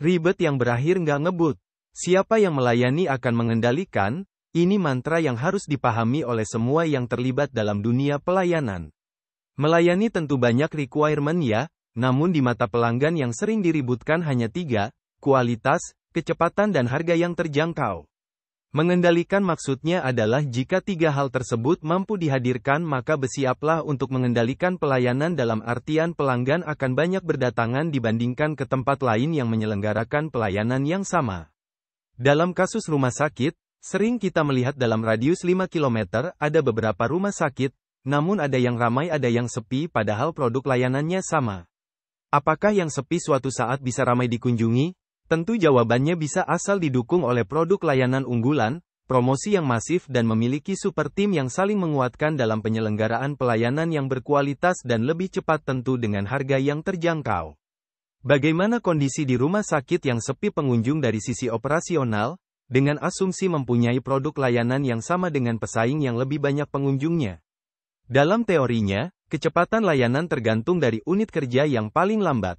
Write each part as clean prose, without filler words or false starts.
Ribet yang berakhir nggak ngebut. Siapa yang melayani akan mengendalikan, ini mantra yang harus dipahami oleh semua yang terlibat dalam dunia pelayanan. Melayani tentu banyak requirement ya, namun di mata pelanggan yang sering diributkan hanya 3, kualitas, kecepatan dan harga yang terjangkau. Mengendalikan maksudnya adalah jika 3 hal tersebut mampu dihadirkan maka bersiaplah untuk mengendalikan pelayanan dalam artian pelanggan akan banyak berdatangan dibandingkan ke tempat lain yang menyelenggarakan pelayanan yang sama. Dalam kasus rumah sakit, sering kita melihat dalam radius 5 km ada beberapa rumah sakit, namun ada yang ramai ada yang sepi padahal produk layanannya sama. Apakah yang sepi suatu saat bisa ramai dikunjungi? Tentu jawabannya bisa asal didukung oleh produk layanan unggulan, promosi yang masif dan memiliki super tim yang saling menguatkan dalam penyelenggaraan pelayanan yang berkualitas dan lebih cepat tentu dengan harga yang terjangkau. Bagaimana kondisi di rumah sakit yang sepi pengunjung dari sisi operasional, dengan asumsi mempunyai produk layanan yang sama dengan pesaing yang lebih banyak pengunjungnya? Dalam teorinya, kecepatan layanan tergantung dari unit kerja yang paling lambat.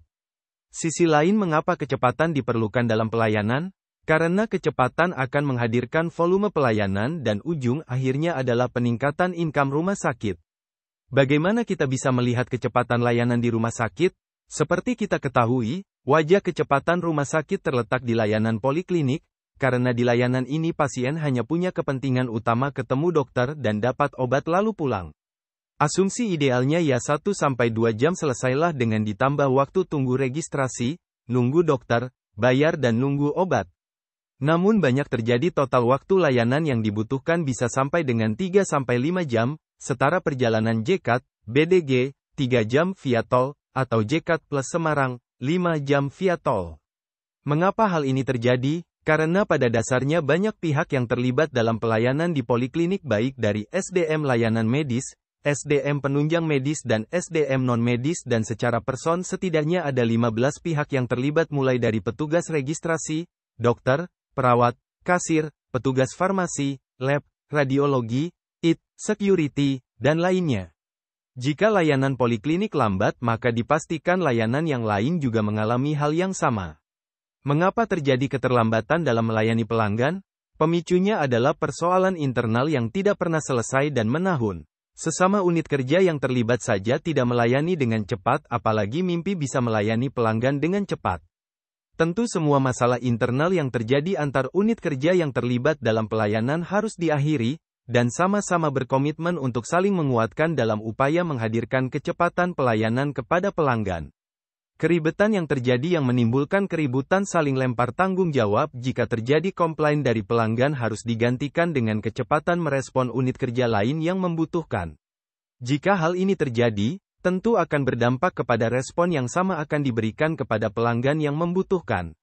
Sisi lain mengapa kecepatan diperlukan dalam pelayanan? Karena kecepatan akan menghadirkan volume pelayanan dan ujung akhirnya adalah peningkatan income rumah sakit. Bagaimana kita bisa melihat kecepatan layanan di rumah sakit? Seperti kita ketahui, wajah kecepatan rumah sakit terletak di layanan poliklinik, karena di layanan ini pasien hanya punya kepentingan utama ketemu dokter dan dapat obat lalu pulang. Asumsi idealnya ya 1-2 jam selesailah dengan ditambah waktu tunggu registrasi, nunggu dokter, bayar dan nunggu obat. Namun banyak terjadi total waktu layanan yang dibutuhkan bisa sampai dengan 3-5 jam, setara perjalanan JKT, BDG, 3 jam via tol, atau JKT plus Semarang, 5 jam via tol. Mengapa hal ini terjadi? Karena pada dasarnya banyak pihak yang terlibat dalam pelayanan di poliklinik baik dari SDM layanan medis, SDM penunjang medis dan SDM non-medis dan secara person setidaknya ada 15 pihak yang terlibat mulai dari petugas registrasi, dokter, perawat, kasir, petugas farmasi, lab, radiologi, IT, security, dan lainnya. Jika layanan poliklinik lambat maka dipastikan layanan yang lain juga mengalami hal yang sama. Mengapa terjadi keterlambatan dalam melayani pelanggan? Pemicunya adalah persoalan internal yang tidak pernah selesai dan menahun. Sesama unit kerja yang terlibat saja tidak melayani dengan cepat, apalagi mimpi bisa melayani pelanggan dengan cepat. Tentu semua masalah internal yang terjadi antar unit kerja yang terlibat dalam pelayanan harus diakhiri, dan sama-sama berkomitmen untuk saling menguatkan dalam upaya menghadirkan kecepatan pelayanan kepada pelanggan. Keribetan yang terjadi yang menimbulkan keributan saling lempar tanggung jawab jika terjadi komplain dari pelanggan harus digantikan dengan kecepatan merespon unit kerja lain yang membutuhkan. Jika hal ini terjadi, tentu akan berdampak kepada respon yang sama akan diberikan kepada pelanggan yang membutuhkan.